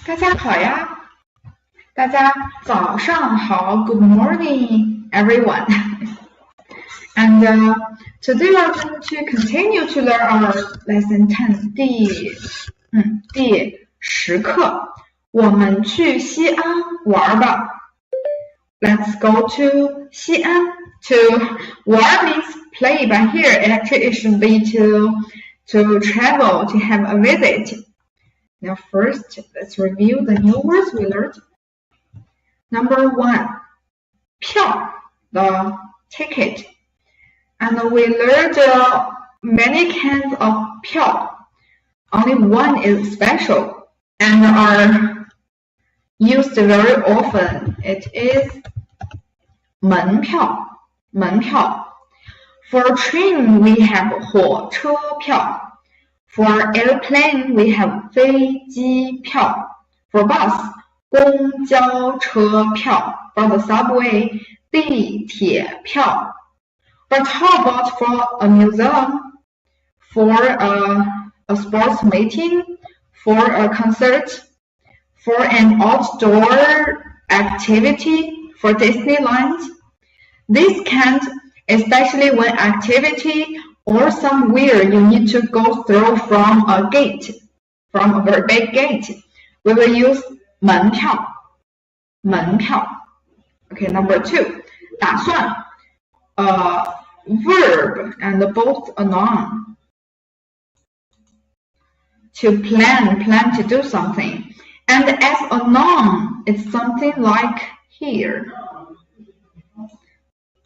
大家好呀，大家早上好 ，Good morning, everyone. And today we are going to continue to learn our lesson 10. 第10课，我们去西安玩吧。Let's go to 西安。To玩 means play, but here actually it should be to travel, to have a visit. Now first, let's review the new words we learned. Number 1, 票, the ticket. And we learned many kinds of 票. Only one is special and are used very often. It is 门票. 门票. For train, we have 火车票. For airplane, we have 飞机票. For bus, 公交车票. For the subway, 地铁票. But how about for a museum? For a sports meeting? For a concert? For an outdoor activity? For Disneyland? This can't, especially when activity or somewhere you need to go through from a gate, from a very big gate. We will use 门票. 门票. Okay, number 2, 打算. Verb and both a noun. To plan to do something. And as a noun, it's something like here.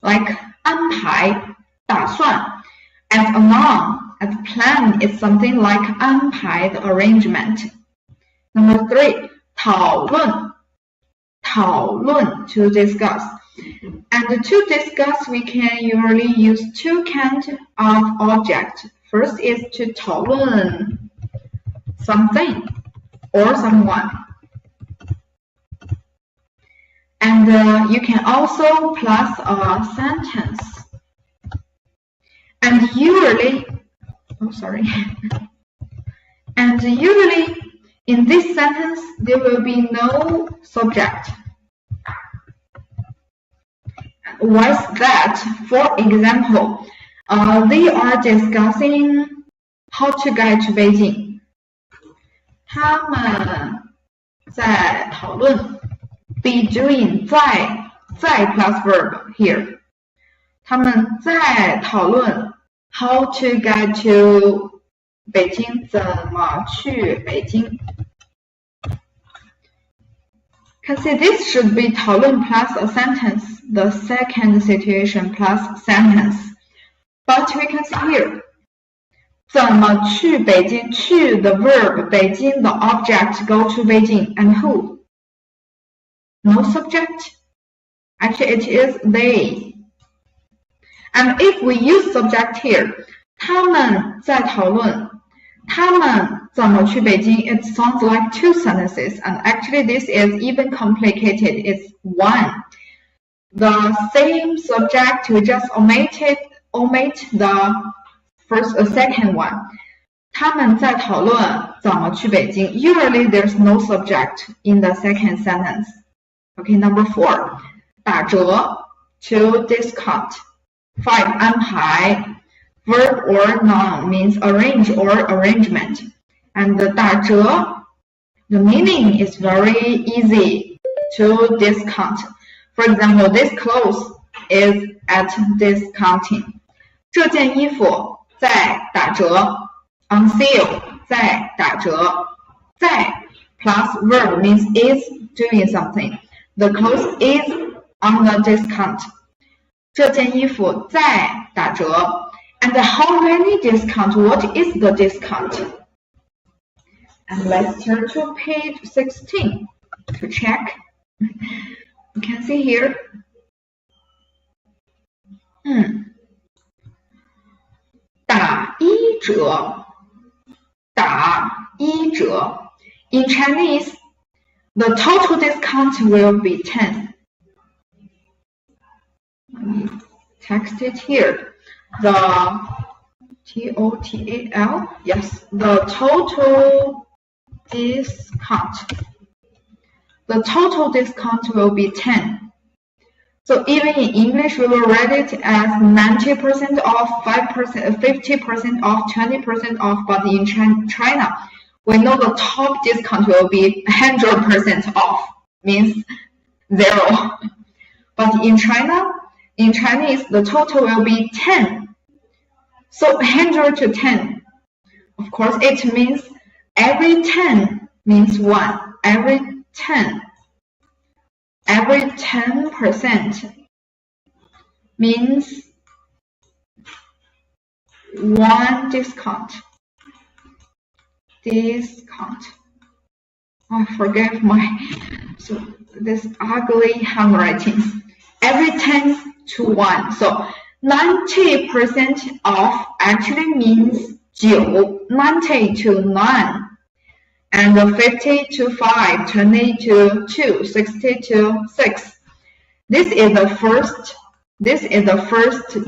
Like 安排, 打算. As a noun, as plan is something like 安排, the arrangement. Number 3, 讨论. 讨论, to discuss. And to discuss, we can usually use two kinds of object. First is to 讨论 something or someone. And you can also plus a sentence. And usually in this sentence there will be no subject. Why is that? For example, they are discussing how to get to Beijing. 他们在讨论 be doing 在 plus verb here. 他们在讨论 how to get to 北京，怎么去北京。Can see this should be 讨论 plus a sentence, the second situation plus sentence. But we can see here, 怎么去北京，去 the verb, 北京 the object, go to Beijing, and who? No subject. Actually, it is they. And if we use subject here, 他们在讨论，他们怎么去北京, it sounds like two sentences, and actually this is even complicated. It's one. The same subject, we just omit the second one. 他们在讨论怎么去北京. Usually there's no subject in the second sentence. Okay, number 4, 打折 to discount. 5, 安排 verb or noun means arrange or arrangement. And 打折, the meaning is very easy to discount. For example, this clothes is at discounting. 这件衣服在打折 on sale, 在打折。在 plus verb means is doing something. The clothes is on the discount. 这件衣服在打折。And how many discount? What is the discount? And let's turn to page 16 to check. You can see here. 打一折，打一折。In Chinese, the total discount will be 10. Let me text it here. The total, yes, the total discount the total discount will be 10. So even in English, we will write it as 90% off, 5%, 50% off, 20% off. But in China, we know the top discount will be 100% off, means 0. But in China, in Chinese, the total will be 10. So 100 to 10. Of course, it means every 10 means 1. Every 10% means 1 discount. I forget this ugly handwriting. Every 10 to 1. So 90% off actually means 9, 90 to 9. And 50 to 5, 20 to 2, 60 to 6. This is the first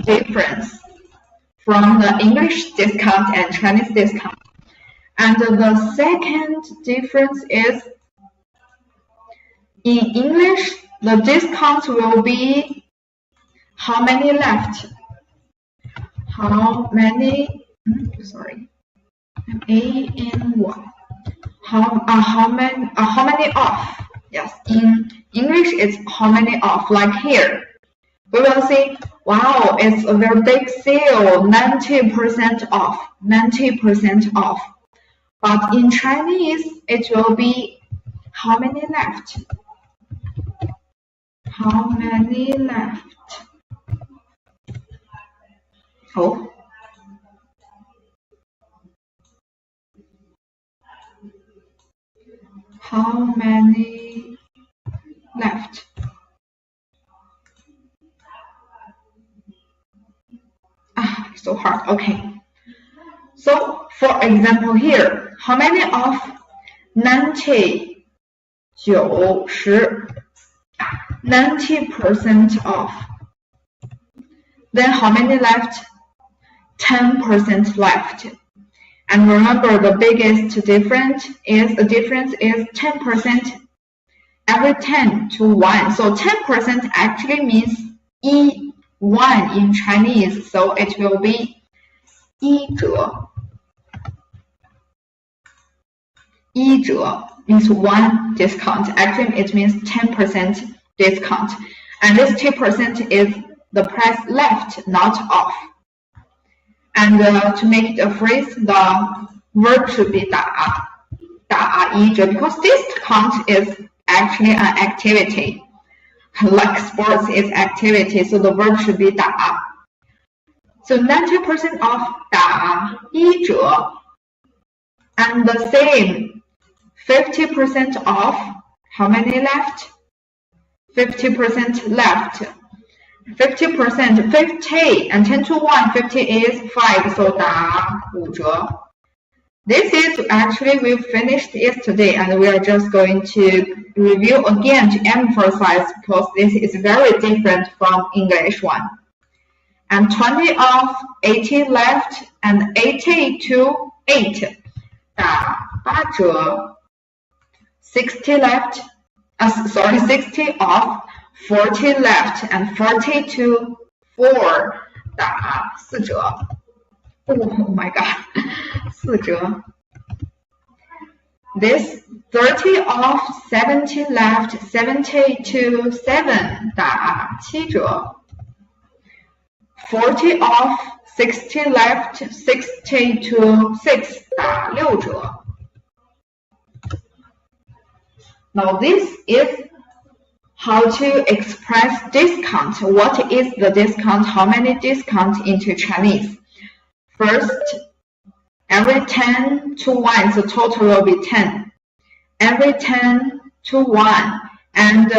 difference from the English discount and Chinese discount. And the second difference is in English, the discount will be how many left? How many? A-N-Y. How many off? Yes, in English it's how many off. Like here, we will say, wow, it's a very big sale, 90% off, 90% off. But in Chinese, it will be how many left? How many left? Oh. How many left? So hard. Okay. So, for example here, how many of 90, 90% off. Then how many left? 10% left. And remember, the biggest difference is 10% every 10 to 1. So 10% actually means E1 in Chinese. So it will be 1折. 1折 means 1 discount. Actually, it means 10% discount. And this 2% is the price left, not off. And to make it a phrase, the verb should be 打1折, because discount is actually an activity. Like sports is activity, so the verb should be 打. So 90% off 打1折. And the same, 50% off, how many left? 50% left. 50%, 50, and 10 to 1, 50 is 5, so 打5折. This is actually we finished yesterday, and we are just going to review again to emphasize, because this is very different from English one. And 20 off, 80 left, and 80 to 8, 打8折. 60 left, 60 off, 40 left, and 40 to 4, 打4折. Oh my god, 4折. This 30 off, 70 left, 70 to 7, 打7折. 40 off, 60 left, 60 to 6, 打6折. Now this is how to express discount. What is the discount? How many discounts into Chinese? First, every 10 to 1, so total will be 10. Every 10 to 1, and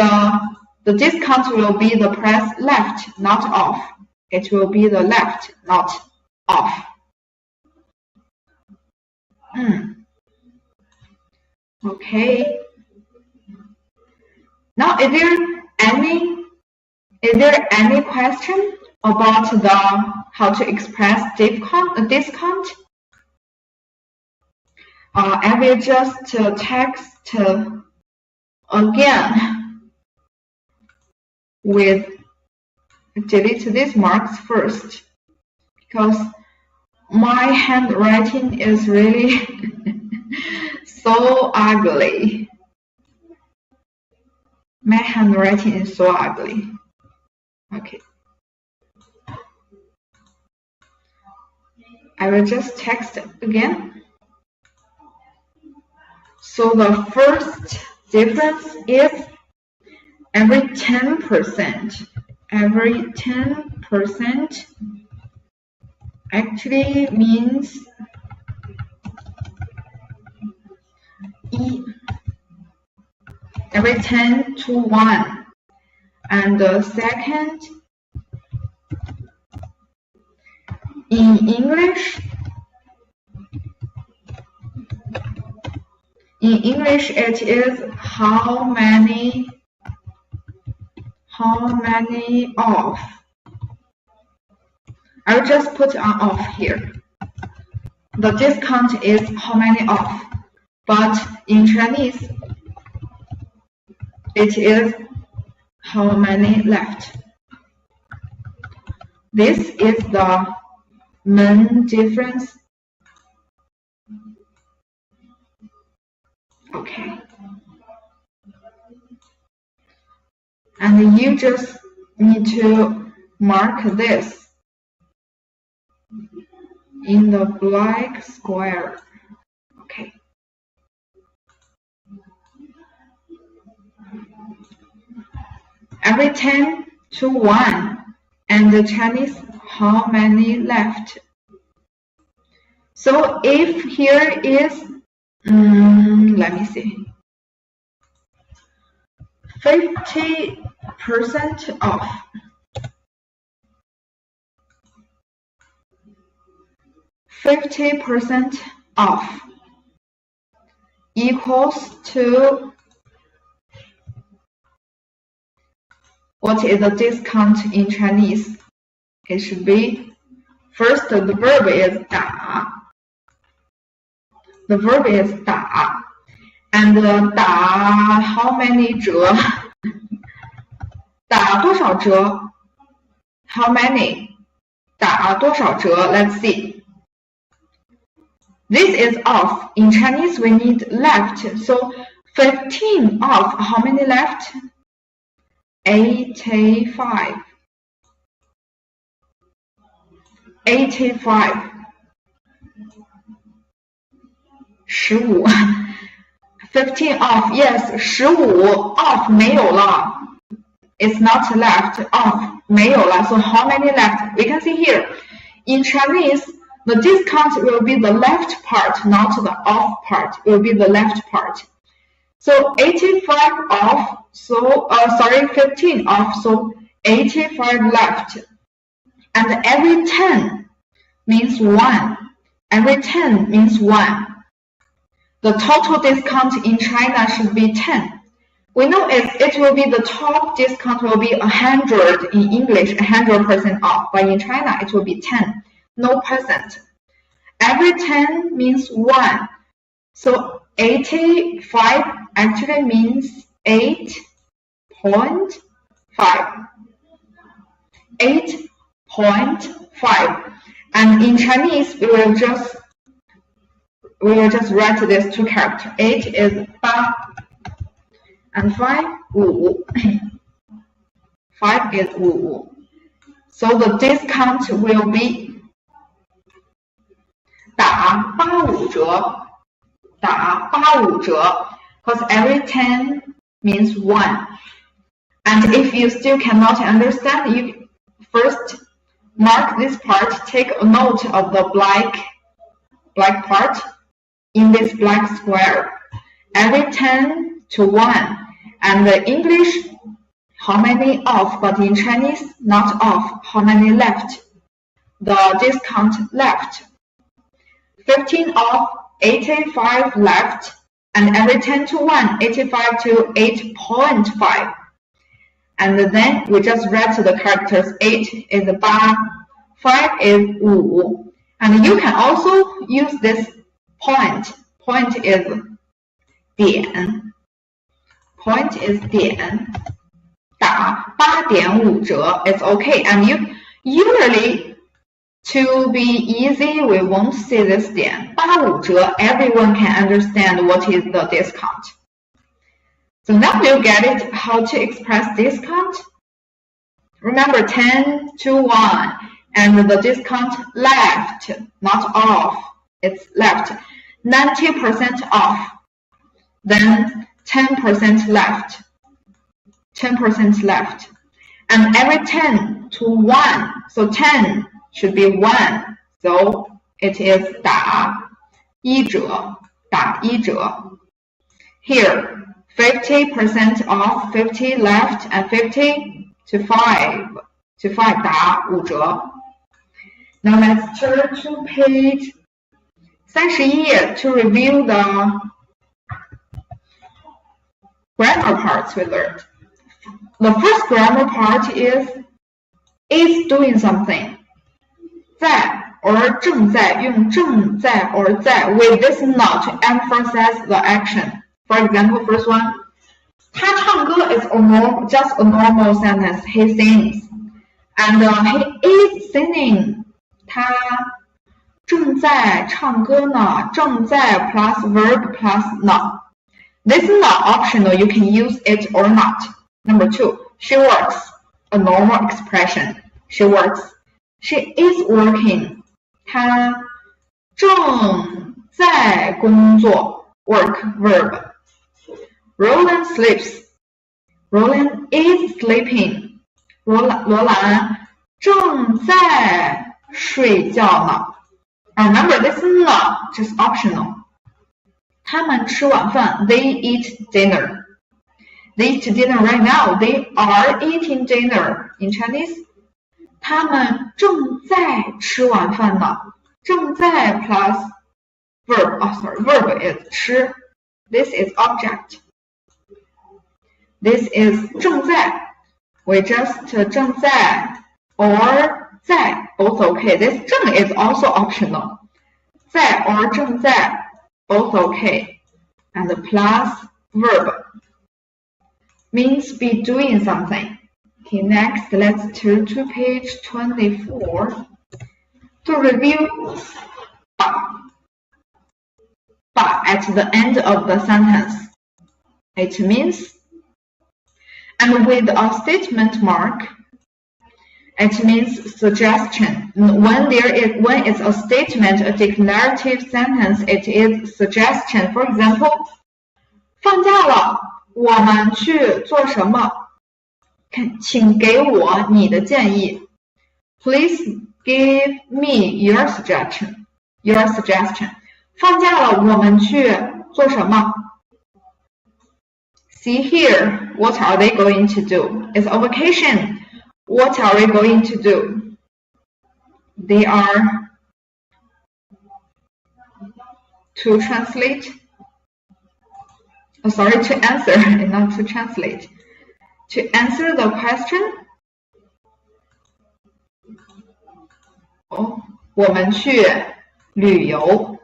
the discount will be the price left, not off. It will be the left, not off. Okay. Now, is there any question about how to express discount? I will just text Again, with delete these marks first, because my handwriting is really so ugly. My handwriting is so ugly. Okay. I will just text again. So the first difference is every 10%. Every 10% actually means every 10 to 1. And the second, in English it is how many of. I'll just put on off here. The discount is how many of, but in Chinese it is how many left. This is the main difference. Okay. And you just need to mark this in the black square. Okay. Every 10 to 1, and the Chinese, how many left? So if here is, let me see, 50% off. %50 off equals to, what is the discount in Chinese? It should be, first the verb is 打. The verb is 打. And 打 how many 折? 打多少折? How many? 打多少折? Let's see. This is off. In Chinese we need left. So 15 off. How many left? 85. 85. 15. 15 off. Yes, 15 off 没有了. It's not left. Off 没有了. So how many left? We can see here. In Chinese, the discount will be the left part, not the off part. Will be the left part. So 85 off. So 15 off. So 85 left. And every 10 means 1. Every 10 means 1. The total discount in China should be 10. We know it will be the top discount will be 100 in English, 100% off. But in China, it will be 10. No percent. Every 10 means 1. So 85 actually means 8.5. 8.5. And in Chinese, we will just write this two characters. 8 is 8, and 5 5. 5 is 5. So the discount will be 打85折. 打85折. Because every 10 means 1. And if you still cannot understand, you first mark this part, take a note of the black part in this black square. Every 10 to 1. And the English, how many off, but in Chinese, not off. How many left? The discount left. 15 off, 85 left. And every 10 to 1, 85 to 8.5. And then we just write the characters. 8 is 8, 5 is 5. And you can also use this point. Point is 点. Point is 点，打8.5折 it's okay. And usually to be easy, we won't see this 点85折 everyone can understand what is the discount. So now you get it how to express discount. Remember 10 to 1 and the discount left, not off, it's left. 90% off, then 10% left, 10% left. And every 10 to 1, so 10 should be 1, so it is 打1折, 打1折. Here, 50% off, 50 left, and 50 to 5, 打5折. Now let's turn to page 31 to review the grammar parts we learned. The first grammar part is doing something. 在 or 正在 用正在 or 在 with this not to emphasize the action. For example, first one, 他唱歌 is just a normal sentence. He sings. And he is singing. 他正在唱歌呢，正在 plus verb plus not. This is not optional, you can use it or not. Number 2, she works, a normal expression. She works. She is working. 她正在工作 work verb. Roland sleeps. Roland is sleeping. 罗兰正在睡觉呢。Remember, this is not just optional. 他们吃晚饭 they eat dinner. They eat dinner right now. They are eating dinner. In Chinese, 他们正在吃晚饭呢。正在 plus verb. Verb is 吃. This is object. This is 正在. We just 正在 or 在 both okay. This 正 is also optional. 在 or 正在 both okay. And the plus verb means be doing something. Okay, next let's turn to page 24 to review 把 at the end of the sentence. It means, and with a statement mark, it means suggestion. When it's a statement, a declarative sentence, it is suggestion. For example, 放假了，我们去做什么？请给我你的建议。Please give me your suggestion. Your suggestion. 放假了，我们去做什么？ See here, what are they going to do? It's a vacation. What are we going to do? They are to translate. To answer, not to translate. To answer the question. 我们去旅游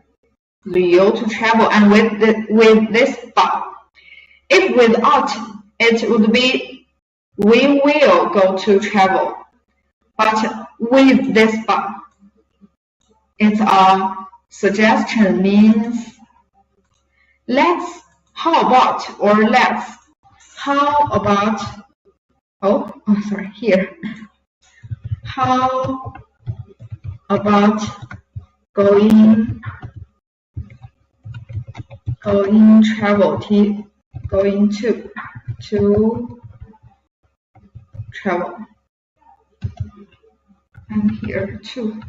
to travel, and with this but. If without, it would be we will go to travel. But with this but, it's a suggestion, means let's, how about, or let's. How about, here. How about going travel, going to travel. And here too.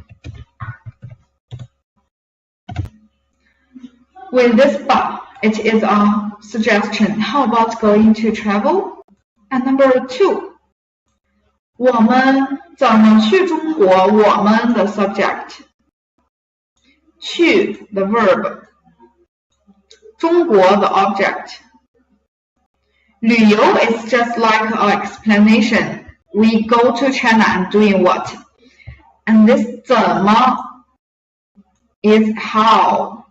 With this but, it is a suggestion. How about going to travel? And number 2, 我们怎么去中国？我们 the subject. 去 the verb. 中国 the object. 旅游 is just like an explanation. We go to China and doing what? And this 怎么 is how.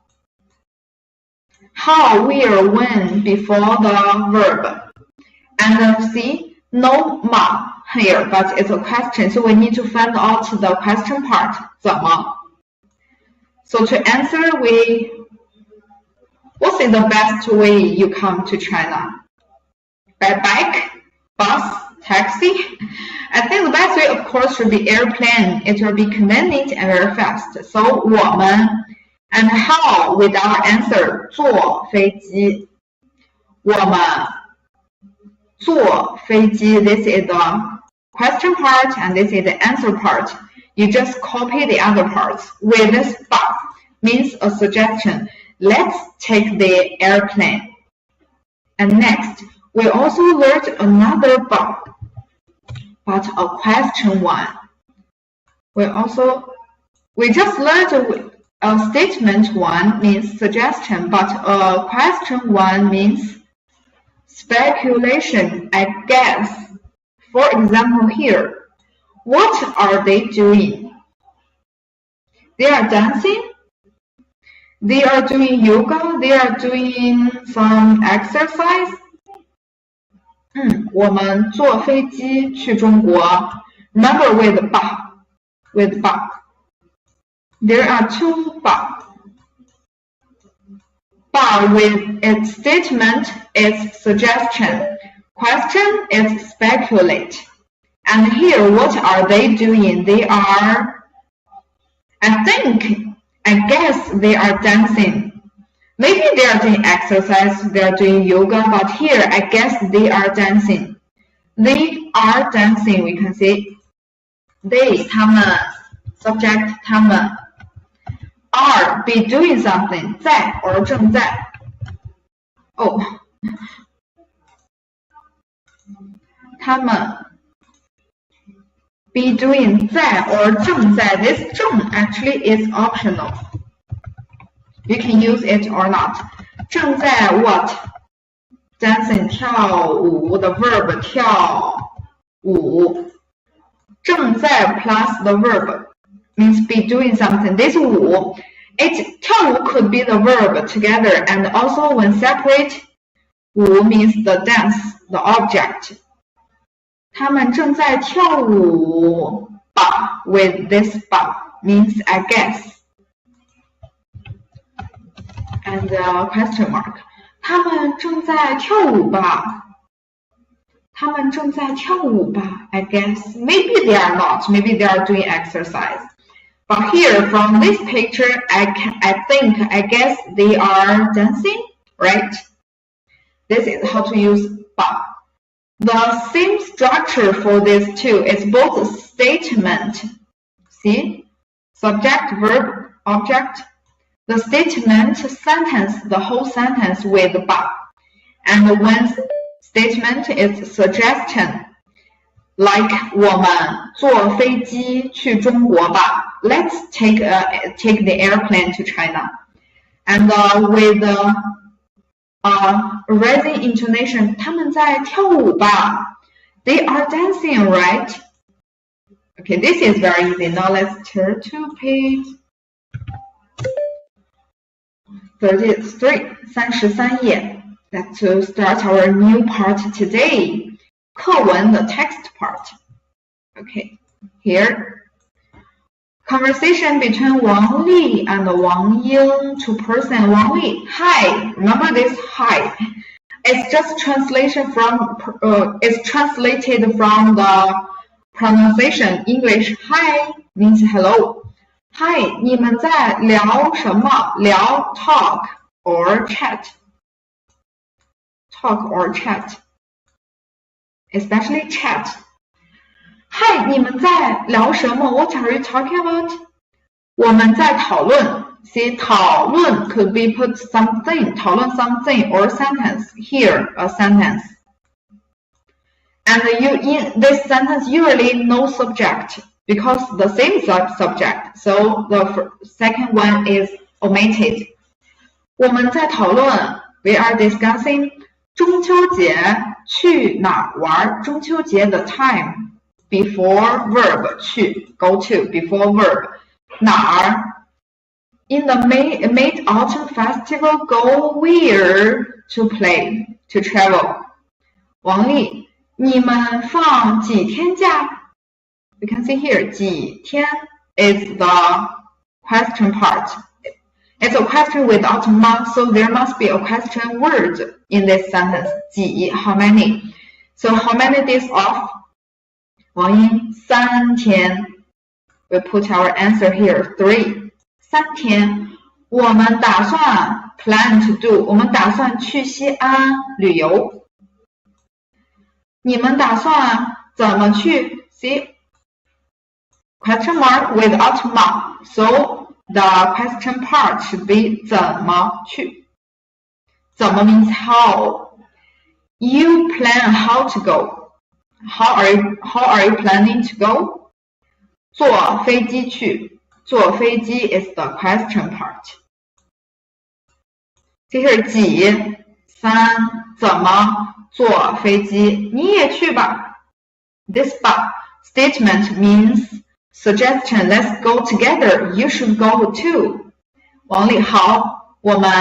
How, where, when before the verb. And see, no ma here, but it's a question, so we need to find out the question part. 怎么? So to answer, what is the best way you come to China? By bike, bus, taxi? I think the best way, of course, should be airplane. It will be convenient and very fast. So 我们 and how with our answer 坐飞机。我们坐飞机. This is the question part and this is the answer part. You just copy the other parts. With this but means a suggestion. Let's take the airplane. And next, we also learned another but a question one. We just learned a statement one means suggestion, but a question one means speculation, I guess. For example here, what are they doing? They are dancing? They are doing yoga? They are doing some exercise? 我们坐飞机去中国. Remember with but. There are two but. But with its statement, its suggestion. Question is speculate. And here, what are they doing? They are, I guess they are dancing. Maybe they are doing exercise, they are doing yoga, but here, I guess they are dancing. They are dancing, we can say. They, 他们, subject, 他们. Are, be doing something, 在 or 正在. Oh. 他们 be doing 在 or 正在. This 正 actually is optional. You can use it or not. 正在 what? Dancing 跳舞 the verb 跳舞. 正在 plus the verb means be doing something. This 舞 跳舞 could be the verb together and also when separate 舞 means the dance, the object. 他们正在跳舞吧 with this 吧 means I guess. And question mark. 他们正在跳舞吧 他们正在跳舞吧 I guess. Maybe they are not. Maybe they are doing exercise. But here from this picture, I guess they are dancing, right? This is how to use 吧. The same structure for this too. It's both statement. See? Subject, verb, object. The statement, sentence, the whole sentence with 吧. And when statement is suggestion. Like 我们坐飞机去中国吧. Let's take the airplane to China. And with the rising intonation, 他们在跳舞吧. They are dancing, right? Okay, this is very easy. Now let's turn to page 33页. Let's start our new part today. 课文 the text part. Okay, here. Conversation between Wang Li and Wang Ying. Two person. Wang Li, hi. Remember this hi. It's just translation from. It's translated from the pronunciation English. Hi means hello. Hi, 你们在聊什么？聊 talk or chat. Talk or chat. Especially chat. Hi, 你们在聊什么？ What are you talking about? 我们在讨论. See, 讨论 could be put something, 讨论 something or sentence. Here, a sentence. And in this sentence, usually no subject because the same subject. So the second one is omitted. 我们在讨论. We are discussing 中秋节去哪玩？中秋节的 time before verb 去 go to before verb 哪儿 in the Mid-Autumn Festival go where to play to travel 王丽，你们放几天假 ？You can see here 几天 is the question part. It's a question without mark, so there must be a question word in this sentence. 几 how many? So how many days off? 王英3天。We put our answer here 3. 3天。我们打算 plan to do. 我们打算去西安旅游。你们打算怎么去 ？See question mark without mark. So the question part should be 怎么去？怎么 means how. You plan how to go. How are you planning to go? 坐飞机去。坐飞机 is the question part. 这是几3怎么坐飞机？你也去吧。This statement means suggestion. Let's go together. You should go too. 王丽好，我们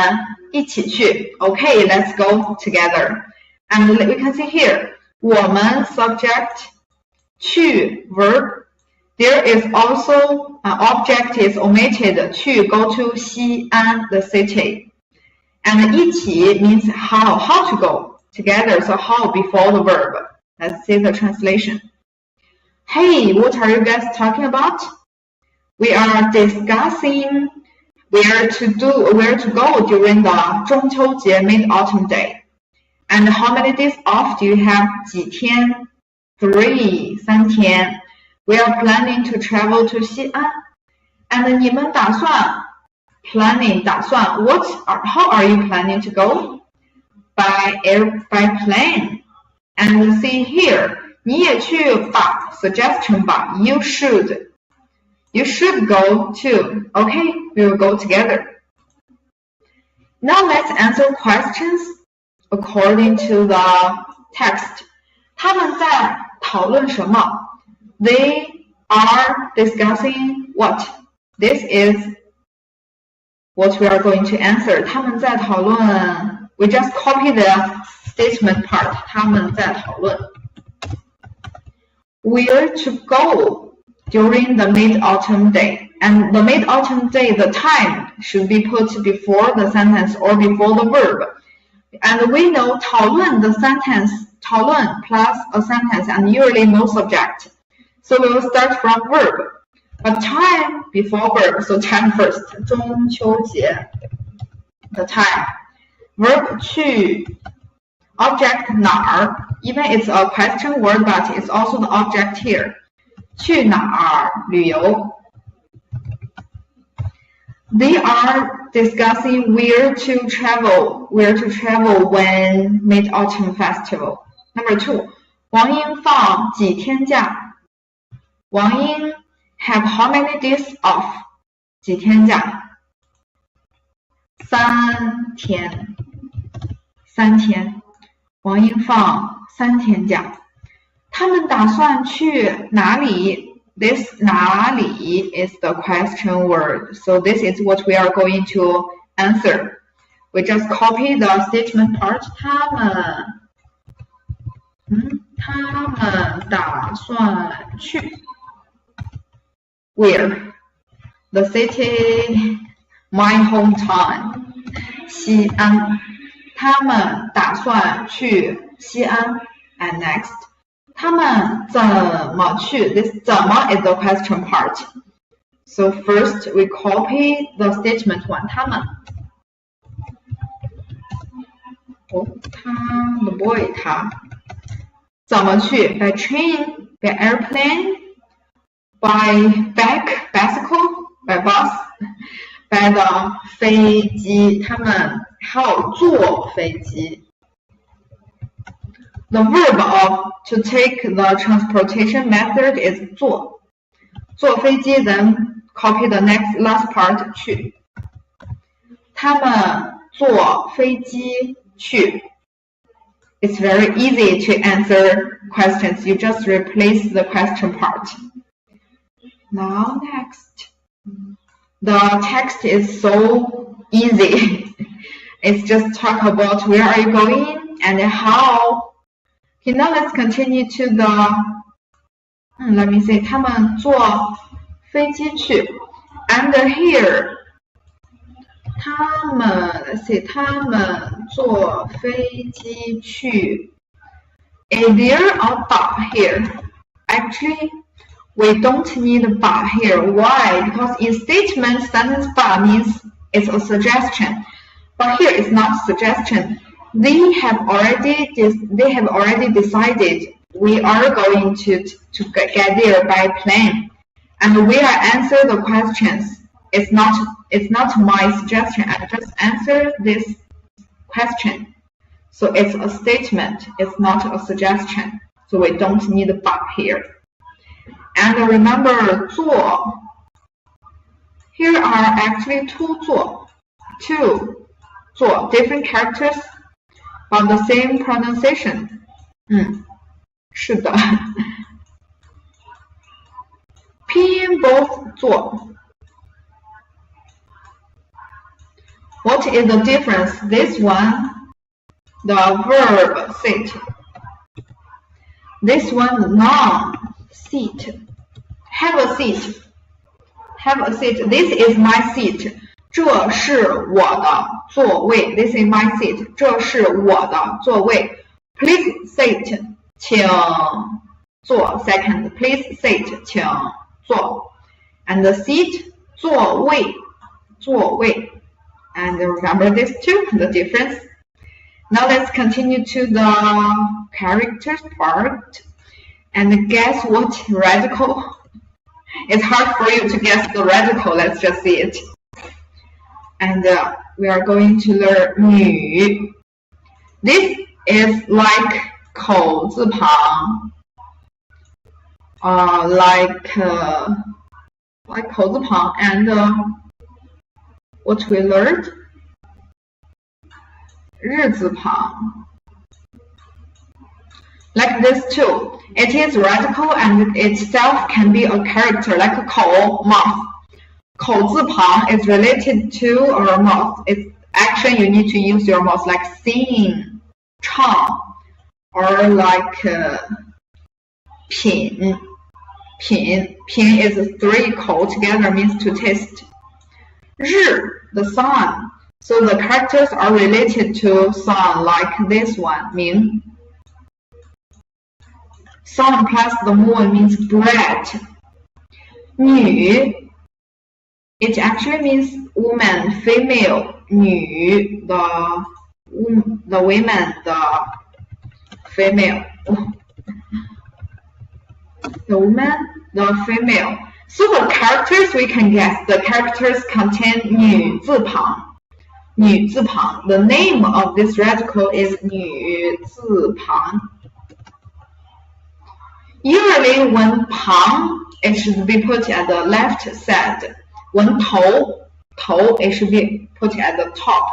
一起去。Okay, let's go together. And we can see here, 我们 subject 去 verb. There is also an object is omitted 去 go to 西安 the city. And 一起 means how to go together. So how before the verb. Let's see the translation. Hey, what are you guys talking about? We are discussing where to go during the 中秋节 Mid-Autumn Day. And how many days off do you have? 几天 3 3天 We are planning to travel to 西安 And 你们打算 planning 打算 how are you planning to go? By plane. And see here 你也去吧 suggestion 吧 You should go too. Okay, we will go together. Now let's answer questions according to the text. 他们在讨论什么 They are discussing what? This is what we are going to answer. 他们在讨论 We just copy the statement part. 他们在讨论 Where to go during the Mid-Autumn Day. And the Mid-Autumn Day, the time should be put before the sentence or before the verb. And we know 讨论 the sentence, 讨论 plus a sentence and usually no subject. So we will start from verb. But time before verb, so time first. 中秋节 the time. Verb 去 object 哪儿 Even it's a question word, but it's also the object here. 去哪儿旅游 They are discussing where to travel when Mid-Autumn Festival. Number 2, 王英放几天假 王英 have how many days off? 几天假 3天 3天 王英放3天假他们打算去哪里 This 哪里 is the question word. So this is what we are going to answer. We just copy the statement part. 他们打算去 Where? The city, my hometown. 西安他们打算去西安 And next. 他们怎么去 This 怎么 is the question part. So first we copy the statement one. 他们他 the boy 他怎么去 By train, by airplane, by bicycle, by bus, by the 飞机他们还有坐飞机The verb of to take the transportation method is 坐飞机 then copy the last part 去他们坐飞机去 It's very easy to answer questions. You just replace the question part. Now next. The text is so easy. It's just talk about where are you going and how Okay, now let's continue to the, let me say, 他们坐飞机去 and here 他们 let's see 他们坐飞机去 is there a but here? Actually, we don't need but here. Why? Because in statement, sentence but means it's a suggestion. But here it's not suggestion. They have already decided we are going to get there by plane. And we are answer the questions. It's not my suggestion. I just answer this question. So it's a statement. It's not a suggestion. So we don't need a but here. And remember 坐. Here are actually two 坐. Two 坐, different characters, but the same pronunciation. 是的。拼音 both 坐. What is the difference? This one, the verb sit. This one, noun, seat. Have a seat. Have a seat. This is my seat. 这是我的座位. This is my seat. 这是我的座位. Please sit. 请坐. Second, please sit. 请坐. And the seat, 座位. 座位. And remember this too, the difference. Now let's continue to the characters part. And guess what radical? It's hard for you to guess the radical. Let's just see it. And we are going to learn 女. This is like 口字旁. Like 口字旁. And what we learned? 日字旁. Like this too. It is radical and itself can be a character like 口 mouth. 口字旁 is related to our mouth. It's action you need to use your mouth like sing, 唱, or like 品. 品 is three 口 together means to taste. 日 the sun. So the characters are related to sun like this one, 明. Sun plus the moon means bread. 女 it actually means woman, female. 女 the women, the female. The woman, the female. So the characters we can guess. The characters contain 女字旁. 女字旁. The name of this radical is 女字旁. Usually when 旁, it should be put at the left side. When 头, it should be put at the top.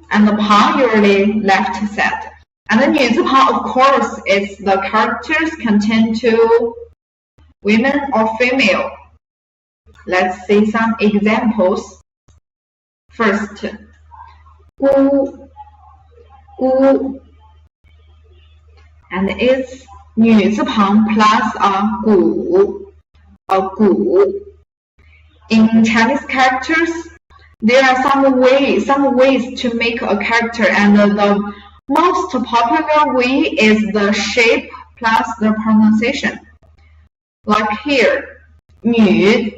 And the 旁 usually left side. And the 女字旁, of course, is the characters contain two women or female. Let's see some examples. First, 姑, and it's 女字旁 plus a 古, a 古. In Chinese characters, there are some ways to make a character, and the most popular way is the shape plus the pronunciation. Like here, 女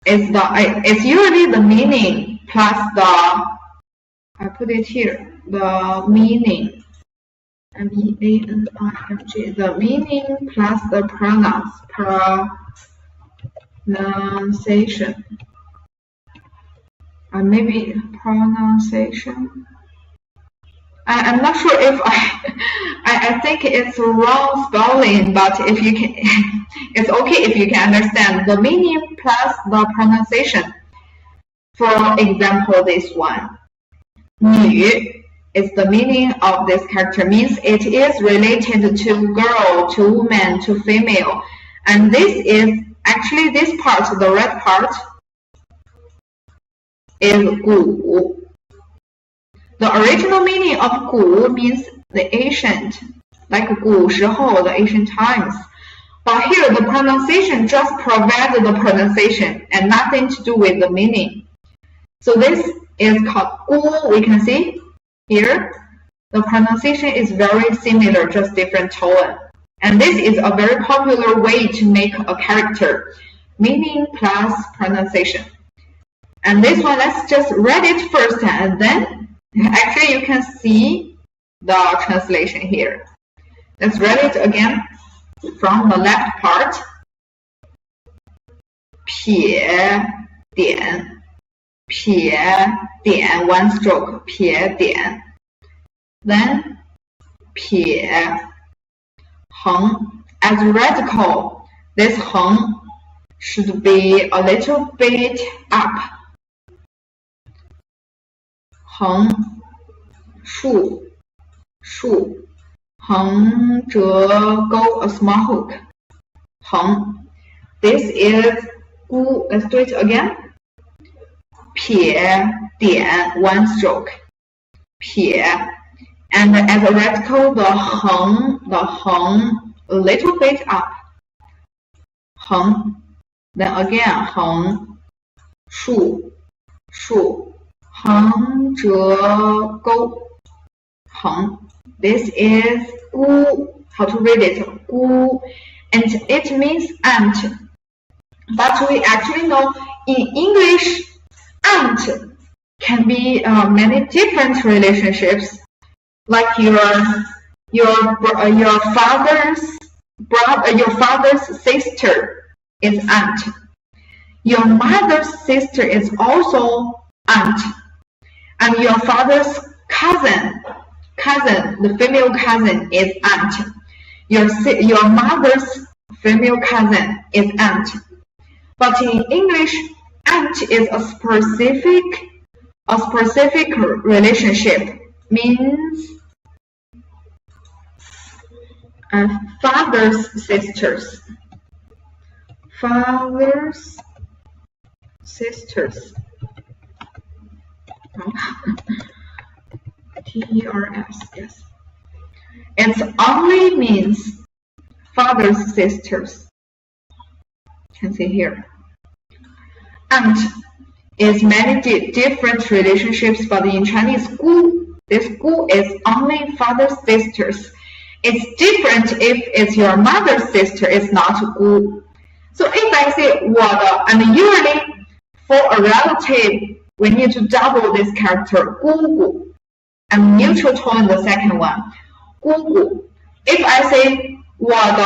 it's usually the meaning plus the, I put it here, the meaning, M-E-A-N-I-N-G, the meaning plus the pronunciation. Maybe pronunciation. I'm not sure if I think it's wrong spelling, but if you can, it's okay if you can understand the meaning plus the pronunciation. For example, this one, 女 is the meaning of this character, means it is related to girl, to woman, to female, and this is actually this part, the red part, is 古. The original meaning of 古 means the ancient, like 古时候, the ancient times. But here the pronunciation just provides the pronunciation and nothing to do with the meaning. So this is called 古, we can see here. The pronunciation is very similar, just different tone. And this is a very popular way to make a character, meaning plus pronunciation. And this one, let's just read it first and then actually you can see the translation here. Let's read it again from the left part. 撇点 one stroke 撇点 then 撇 横 as radical, this 横 should be a little bit up. 横竖 横折钩 a small hook. 横 this is 孤 let's do it again. 撇点 one stroke 撇 and as a radical the 横 a little bit up. 横 then again 横竖横折钩 横 this is 孤 how to read it 孤 and it means ant. But we actually know in English ant can be many different relationships, like your father's sister is aunt. Your mother's sister is also aunt, and your father's cousin, the female cousin is aunt. Your mother's female cousin is aunt. But in English, aunt is a specific relationship, means father's sisters. T-E-R-S, yes. It only means father's sisters. You can see here. Aunt is many different relationships, but in Chinese, 姑, this 姑 is only father's sisters. It's different if it's your mother's sister, it's not 姑. So if I say 我的, and usually for a relative, we need to double this character, 姑姑, and neutral tone the second one, 姑姑. If I say 我的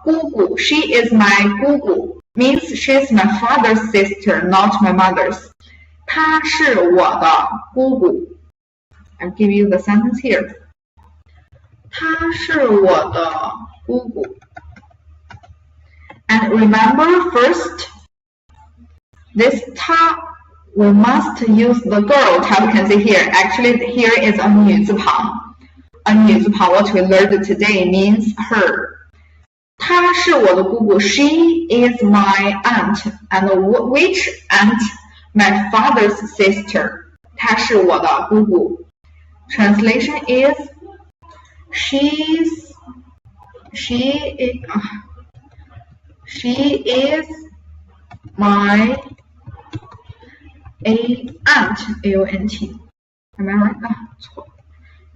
姑姑, she is my 姑姑, means she's my father's sister, not my mother's. 她是我的姑姑. I'll give you the sentence here. 她是我的姑姑. And remember first, this 她, we must use the girl type. You can see here. Actually, here is a 女字旁. A 女字旁, what we learned today means her. 她是我的姑姑. She is my aunt. And which aunt? My father's sister. 她是我的姑姑. Translation is she is my aunt. A-U-N-T. Am I right?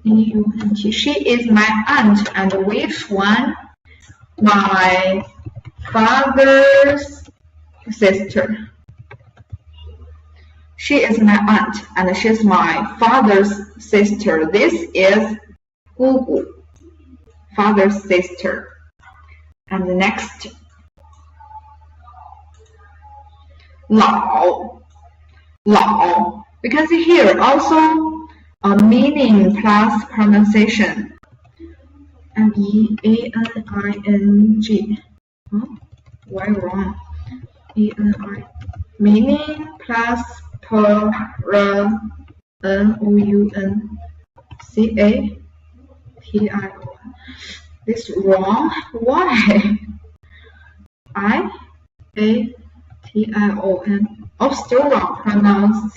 A-U-N-T. She is my aunt. And which one? My father's sister. She is my aunt and she's my father's sister. This is 姑姑, father's sister. And the next, 老. We can see here also a meaning plus pronunciation. M-E-A-N-I-N-G. Why wrong? E-N-I. Meaning plus N-O-U-N-C-A-T-I-O-N. This wrong? Why? I-A-T-I-O-N. Oh, still wrong. Pronounce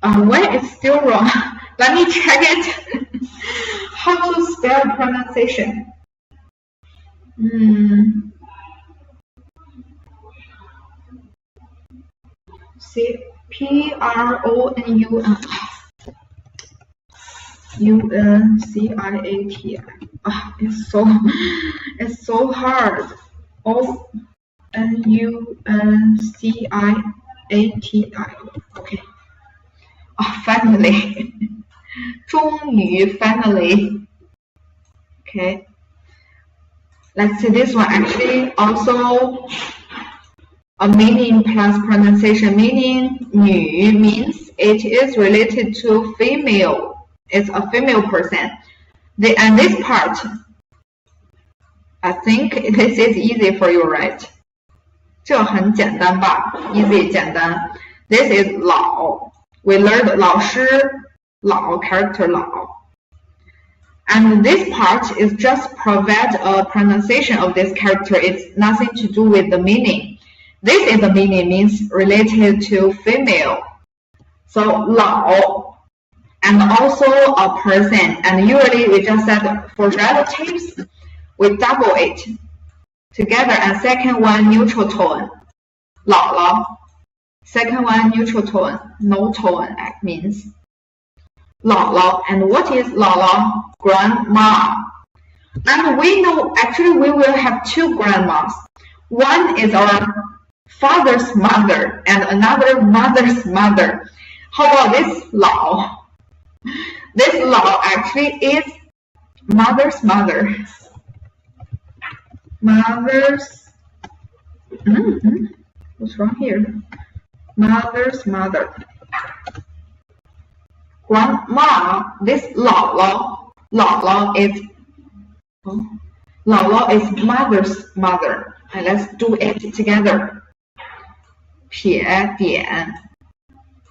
Why it's still wrong? Let me check it. How to spell pronunciation? See, PRONUN. UNCIATI. It's so hard. ONUNCIATI. Okay. Finally. 终于 finally. Okay. Let's see this one. Actually, also a meaning plus pronunciation. Meaning 女 means it is related to female. It's a female person. And this part, I think this is easy for you, right? 这很简单吧 ？Easy 简单。This is 老。We learned 老师老 character 老。And this part is just provide a pronunciation of this character. It's nothing to do with the meaning. This is the meaning means related to female. So 老 and also a person. And usually we just said for relatives, we double it together. And second one neutral tone. 姥姥. Second one neutral tone. No tone means. 姥姥. And what is 姥姥? Grandma. And we know actually we will have two grandmas. One is our father's mother and another mother's mother. How about this 老? This 老 actually is mother's mother. Mother's. What's wrong here? Mother's mother. Grandma. This 姥姥 is.姥姥is mother's mother. And let's do it together. 撇点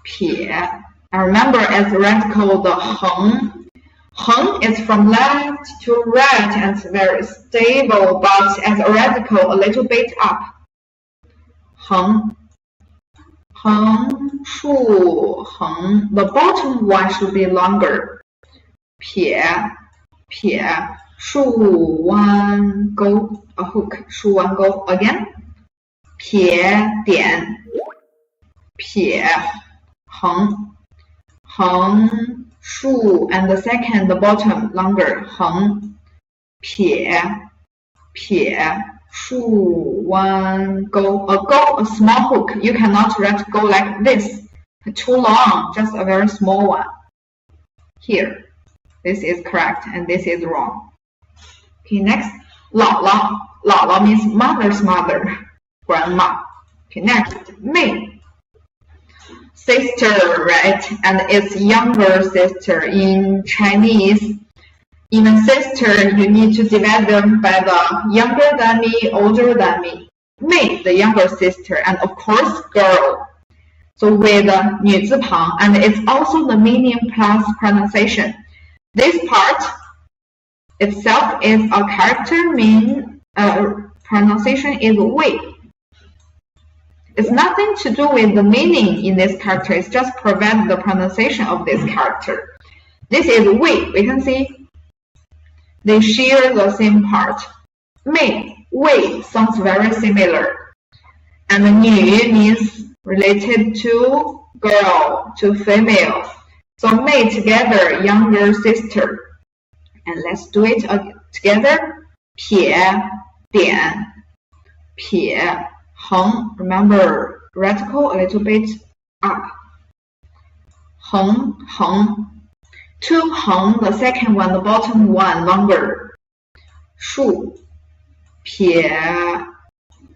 撇. And remember, as radical, the 横. 横 is from left to right and it's very stable, but as a radical, a little bit up. 横. 横竖横. The bottom one should be longer. 撇撇竖弯钩. A hook. 竖弯钩. Again. 撇点撇横. 横竖 and the second, the bottom, longer. 横撇撇竖弯钩. A go, a small hook. You cannot let go like this. Too long, just a very small one. Here. This is correct and this is wrong. Okay, next. 姥姥. 姥姥 means mother's mother. Grandma. Okay, next. 妹. Sister, right? And it's younger sister. In Chinese, even sister, you need to divide them by the younger than me, older than me. 妹, the younger sister, and of course, girl. So with 女字旁, and it's also the meaning plus pronunciation. This part itself is a character mean pronunciation is 位. It's nothing to do with the meaning in this character. It's just prevent the pronunciation of this character. This is 位. We can see they share the same part. 妹, 位 sounds very similar. And 女 means related to girl, to female. So 妹 together, younger sister. And let's do it together. 撇点撇横. Remember, radical a little bit up. 横横. Two 横, the second one, the bottom one, longer. 竖撇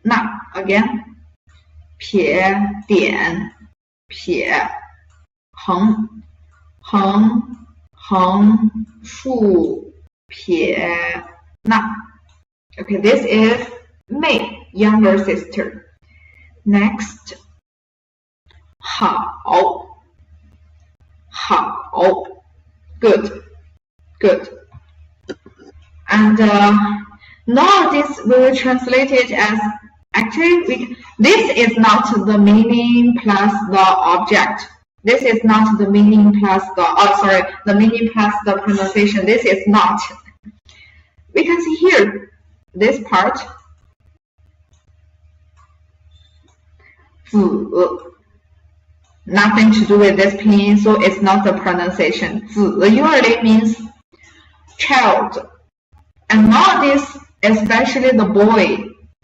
捺. Again. 撇点撇横横横竖撇捺. Okay, this is 妹, younger sister. Next. 好 好. Good. And now this we will translate it as actually this is not the meaning plus the object. This is not the meaning plus the meaning plus the pronunciation. This is not. We can see here, this part, 子, nothing to do with this pinyin, so it's not the pronunciation. 子 usually means child. And nowadays, especially the boy,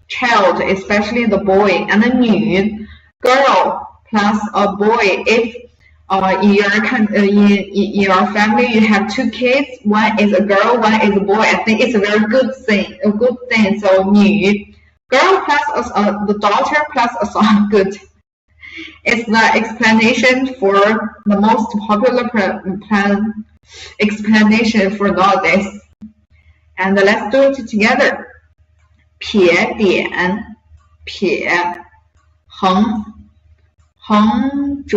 child, especially the boy, and the 女, girl plus a boy. If in your family you have 2 kids, one is a girl, one is a boy, I think it's a very good thing. So 女, girl plus the daughter plus a son, good. It's the explanation for the most popular explanation for nowadays. And let's do it together. 撇点撇横横折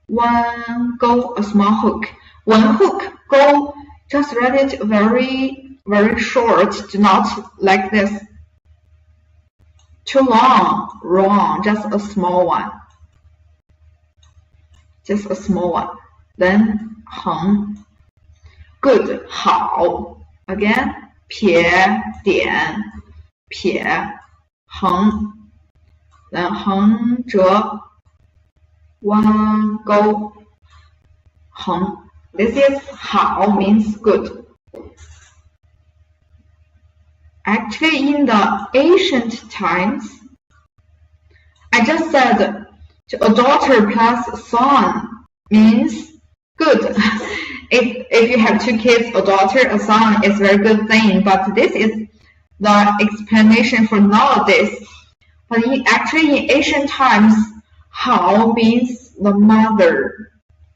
弯钩 a small hook. One hook, go, just write it very, very short. Do not like this. Too long, wrong, just a small one. Just a small one. Then 横 good, 好 again 撇点撇横 then 横折弯钩横 This is 好 means good. Actually, in the ancient times, I just said a daughter plus son means good. If you have 2 kids, a daughter, a son, is a very good thing. But this is the explanation for nowadays. But actually, in ancient times, 好 means the mother,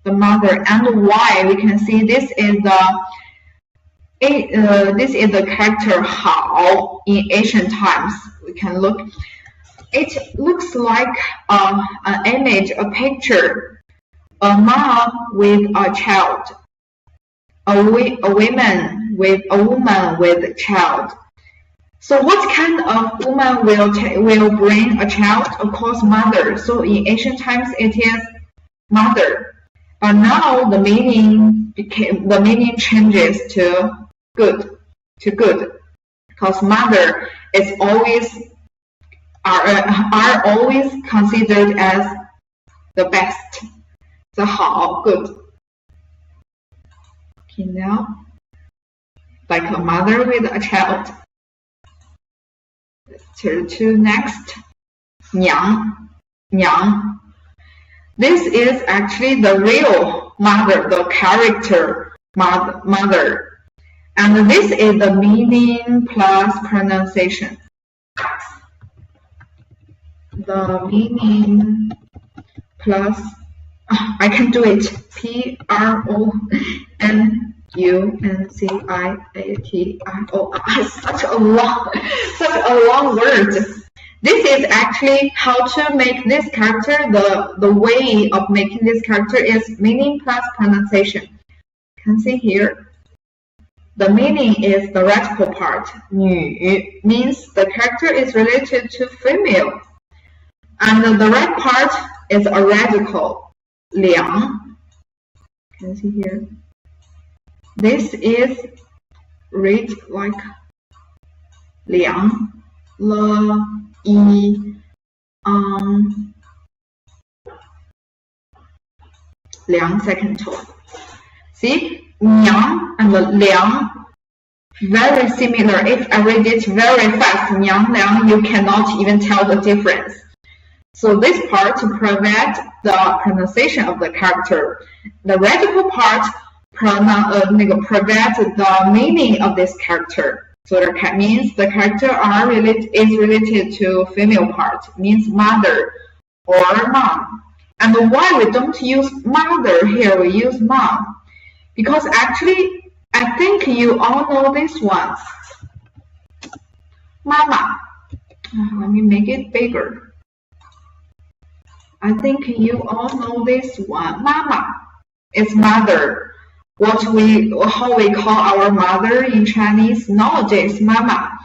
and why we can see this is the character 好 in ancient times. We can look. It looks like an image, a picture, a mom with a child, a woman with a child. So what kind of woman will bring a child? Of course, mother. So in ancient times, it is mother. But now the meaning changes to good, because mother is always are always considered as the best. So 好 good. Okay, now like a mother with a child. Let's turn to next. 娘 This is actually the real mother, the character mother. And this is the meaning plus pronunciation. The meaning plus, I can do it. Pronunciation. Such a long word. This is actually how to make this character. The way of making this character is meaning plus pronunciation. You can see here. The meaning is the radical part. 女 means the character is related to female. And the right part is a radical. 梁 you can see here. This is read like 梁 了 梁 second tone. See, 娘 and 梁 very similar. If I read it very fast, 娘 梁, you cannot even tell the difference. So this part to prevent the pronunciation of the character. The radical part prevent the meaning of this character. So that means the character is related to female part, means mother or mom. And why we don't use mother here, we use mom? Because actually, I think you all know this one. Mama. Let me make it bigger. I think you all know this one. Mama is mother. How we call our mother in Chinese nowadays, mama.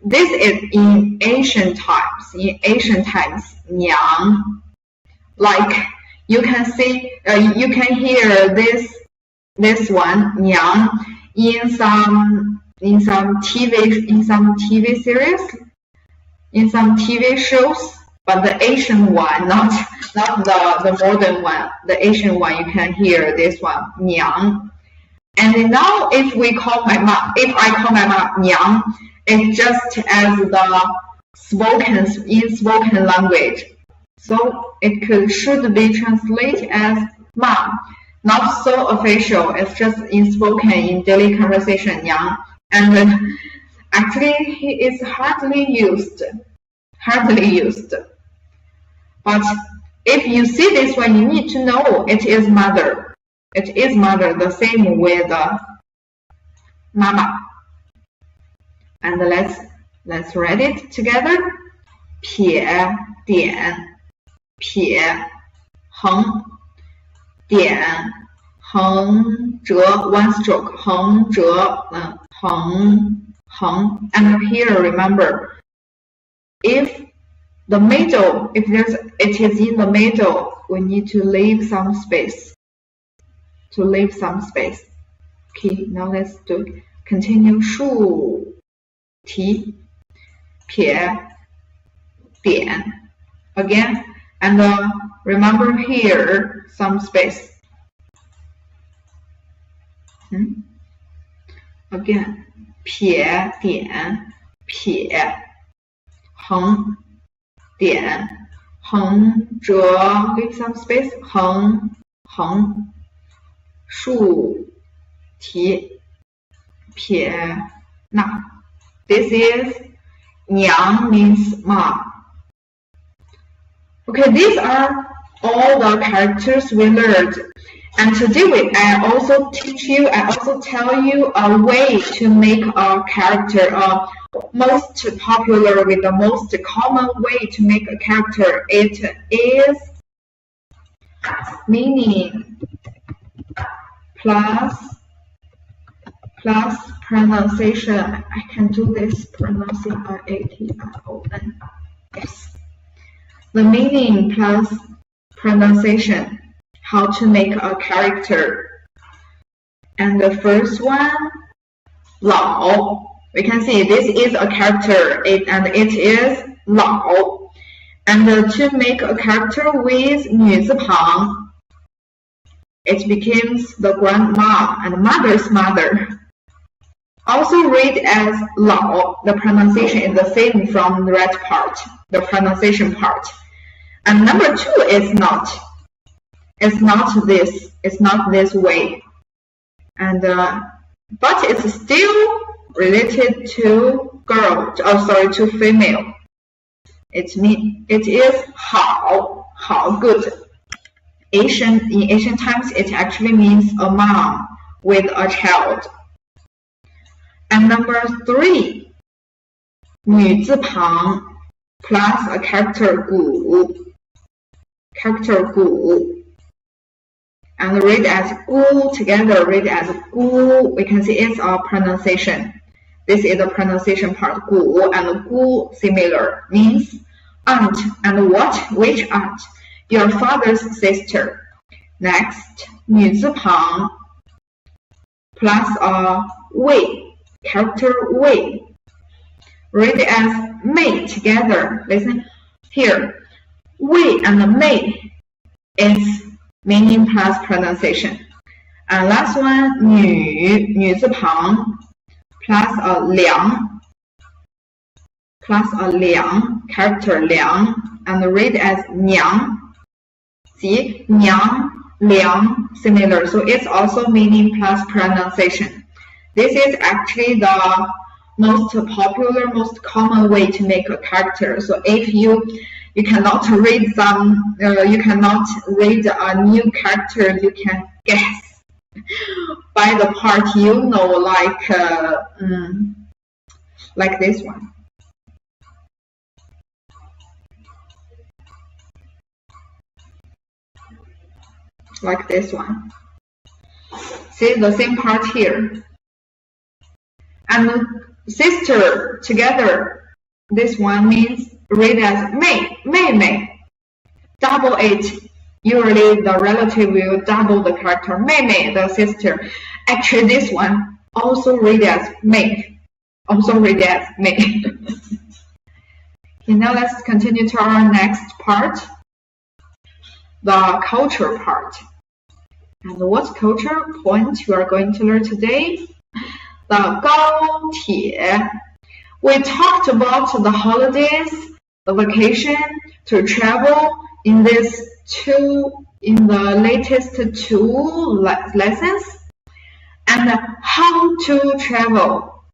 This is in ancient times. In ancient times, 娘. Like you can see, you can hear this one 娘 in some TV series, in some TV shows, but the Asian one, not the modern one. The Asian one, you can hear this one 娘. And now if I call my mom 娘, it's just as the spoken language. So it should be translated as mom. Not so official, it's just in spoken, in daily conversation, 娘. And actually it's hardly used. But if you see this one, you need to know it is mother. It is mother, the same with mama. And let's read it together. 撇点撇横点横折 one stroke 横折横 and here remember if it is in the middle, we need to leave some space. Okay, now let's do it. Continue 竖提撇点 again, and remember here some space. Again, 撇点撇横点横折 leave some space 横竖提撇捺 this is 娘 means mom. Okay, these are all the characters we learned. And today I also tell you a way to make a character, most popular with the most common way to make a character. It is meaning plus pronunciation. I can do this pronouncing R-A-T-I-O-N. Yes. The meaning plus pronunciation. How to make a character. And the first one, 老. We can see this is a character, and it is 老. And to make a character with 女字旁, it becomes the grandma and mother's mother. Also read as 老. The pronunciation is the same from the right part, the pronunciation part. And number 2 is not. It's not this way, and but it's still related to girl. To female. It is 好 good. In ancient times, it actually means a mom with a child. And number 3, 女字旁 plus a character 古. And read as 姑 together, read as 姑. We can see it's our pronunciation. This is the pronunciation part, 姑, and 姑 similar, means aunt. And what? Which aunt? Your father's sister. Next, 女字旁 plus a 位, character 位. Read as 妹 together. Listen here. 位 and 妹 is meaning plus pronunciation. And last one, 女字旁 plus a 梁 character 梁 and read as 娘. See, 娘 梁 similar, so it's also meaning plus pronunciation. This is actually the most popular, most common way to make a character. So if you cannot read a new character, you can guess by the part you know, like this one. Like this one. See the same part here. And sister together, this one means read as 妹妹 double it Usually the relative will double the character 妹妹, the sister. Actually, this one also read as 妹. Also read as 妹. Okay, now let's continue to our next part, the culture part. And what culture point we are going to learn today? The 高铁. We talked about the holidays, the vacation, to travel in the latest two lessons. And how to travel.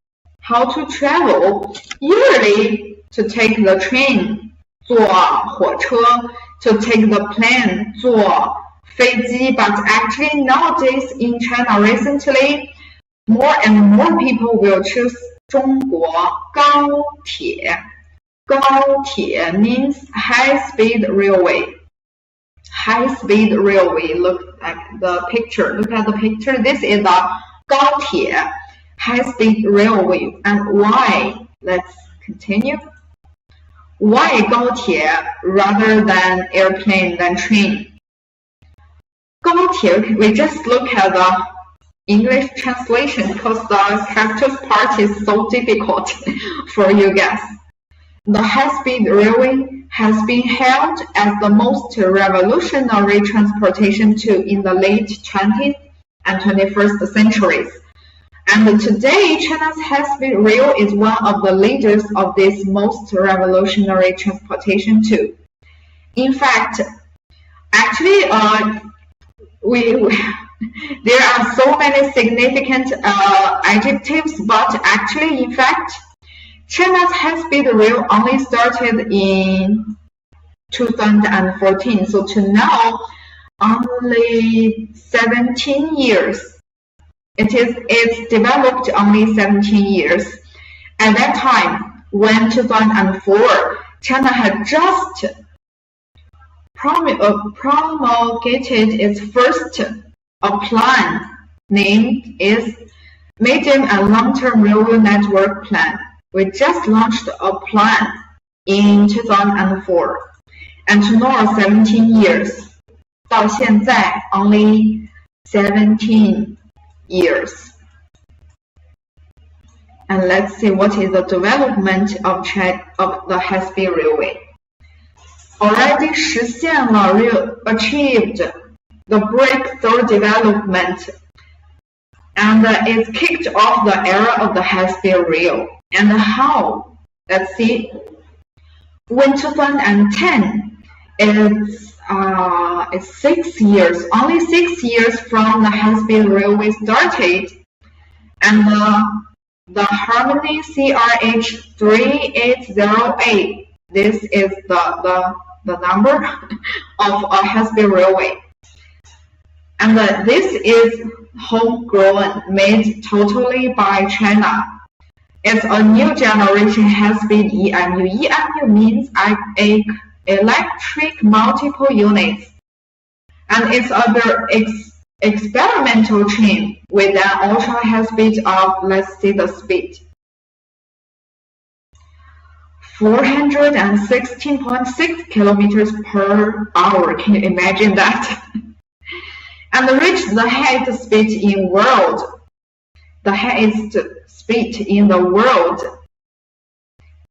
How to travel? Usually to take the train, 坐火车, to take the plane, 坐飞机. But actually nowadays in China recently, more and more people will choose 中国高铁. 高铁 means high-speed railway. High-speed railway. Look at the picture. Look at the picture. This is the 高铁, high-speed railway. And why? Let's continue. Why 高铁 rather than airplane than train? 高铁, we just look at the English translation because the characters part is so difficult for you guys. The high-speed railway has been hailed as the most revolutionary transportation tool in the late 20th and 21st centuries. And today, China's high-speed rail is one of the leaders of this most revolutionary transportation tool. In fact, actually, there are so many significant adjectives, but actually, in fact, China's high-speed rail only started in 2014, so to now, only 17 years. It's developed only 17 years. At that time, when 2004, China had just promulgated its first plan named is Medium and Long-Term Railway Network Plan. We just launched a plan in 2004, and to now 17 years. 到现在 only 17 years. And let's see what is the development of the high-speed railway. Already 实现了 achieved the breakthrough development, and it kicked off the era of the high-speed rail. And how? Let's see. When 2010, it's 6 years, only 6 years from the high-speed railway started, and the Harmony CRH 3808. This is the number of a high-speed railway. And this is homegrown, made totally by China. It's a new generation high-speed EMU. EMU means electric multiple units. And it's another experimental train with an ultra-high speed of, let's see the speed, 416.6 kilometers per hour. Can you imagine that? And reached the highest speed in world. The highest speed in the world.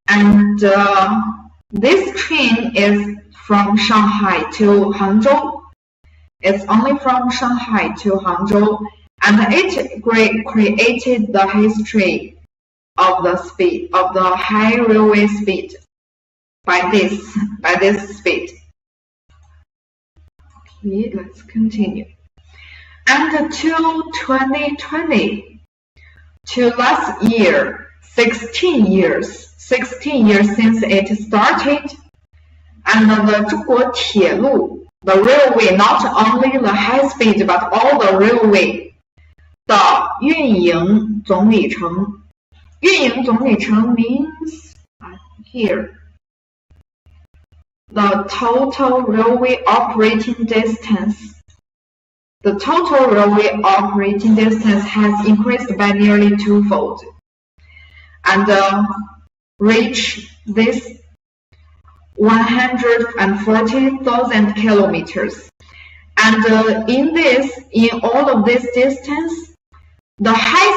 And this train is from Shanghai to Hangzhou. It's only from Shanghai to Hangzhou, and it created the history of the speed of the high railway speed by this speed. Okay, let's continue. And till 2020, to last year, 16 years since it started, and the 中国铁路, the railway, not only the high speed but all the railway 的运营总里程. 运营总里程 means here the total railway operating distance. The total railway operating distance has increased by nearly twofold, and reached this 140,000 kilometers. And in all of this distance, the high